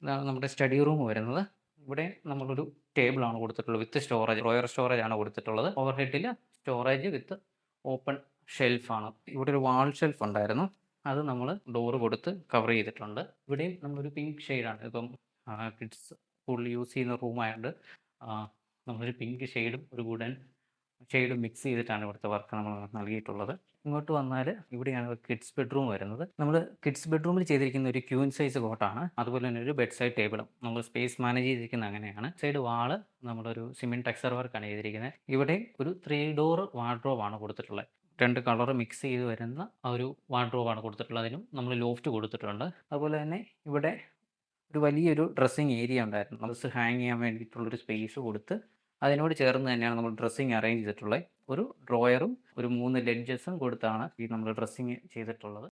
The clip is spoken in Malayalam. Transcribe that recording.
ഇതാണ് നമ്മുടെ സ്റ്റഡി റൂം വരുന്നത്. ഇവിടെ നമ്മളൊരു ടേബിളാണ് കൊടുത്തിട്ടുള്ളത് വിത്ത് സ്റ്റോറേജ്, ഡ്രോയർ സ്റ്റോറേജ് ആണ് കൊടുത്തിട്ടുള്ളത്. ഓവർഹെഡിൽ സ്റ്റോറേജ് വിത്ത് ഓപ്പൺ ഷെൽഫാണ്. ഇവിടെ ഒരു വാൾ ഷെൽഫ് ഉണ്ടായിരുന്നു. അത് നമ്മൾ ഡോറ് കൊടുത്ത് കവർ ചെയ്തിട്ടുണ്ട്. ഇവിടെയും നമ്മളൊരു പിങ്ക് ഷെയ്ഡാണ്. ഇപ്പം കിഡ്സ് കൂടുതൽ യൂസ് ചെയ്യുന്ന റൂമായതുകൊണ്ട് നമ്മളൊരു പിങ്ക് ഷെയ്ഡും ഒരു വുഡൻ ഷെയ്ഡും മിക്സ് ചെയ്തിട്ടാണ് ഇവിടുത്തെ വർക്ക് നമ്മൾ നൽകിയിട്ടുള്ളത്. ഇങ്ങോട്ട് വന്നാൽ ഇവിടെയാണ് കിഡ്സ് ബെഡ്റൂം വരുന്നത്. നമ്മൾ കിഡ്സ് ബെഡ്റൂമിൽ ചെയ്തിരിക്കുന്ന ഒരു ക്യൂൻ സൈസ് കോട്ടാണ്. അതുപോലെ തന്നെ ഒരു ബെഡ് സൈഡ് ടേബിളും. നമ്മൾ സ്പേസ് മാനേജ് ചെയ്തിരിക്കുന്നത് അങ്ങനെയാണ്. സൈഡ് വാള് നമ്മളൊരു സിമെന്റ് ടെക്സ്ചർ വർക്കാണ് ചെയ്തിരിക്കുന്നത്. ഇവിടെ ഒരു 3 ഡോർ വാർഡ്രോബാണ് കൊടുത്തിട്ടുള്ളത്. 2 കളർ മിക്സ് ചെയ്ത് വരുന്ന ആ ഒരു വാർഡ്രോബാണ് കൊടുത്തിട്ടുള്ളത്. അതിനും നമ്മൾ ലോഫ്റ്റ് കൊടുത്തിട്ടുണ്ട്. അതുപോലെ തന്നെ ഇവിടെ ഒരു വലിയൊരു ഡ്രസ്സിംഗ് ഏരിയ ഉണ്ടായിരുന്നു. ഡ്രസ്സ് ഹാങ് ചെയ്യാൻ വേണ്ടിയിട്ടുള്ളൊരു സ്പേസ് കൊടുത്ത് അതിനോട് ചേർന്ന് തന്നെയാണ് നമ്മൾ ഡ്രസ്സിംഗ് അറേഞ്ച് ചെയ്തിട്ടുള്ളത്. ഒരു ഡ്രോയറും ഒരു 3 ലെഡ്ജസും കൊടുത്താണ് ഈ നമ്മൾ ഡ്രസ്സിംഗ് ചെയ്തിട്ടുള്ളത്.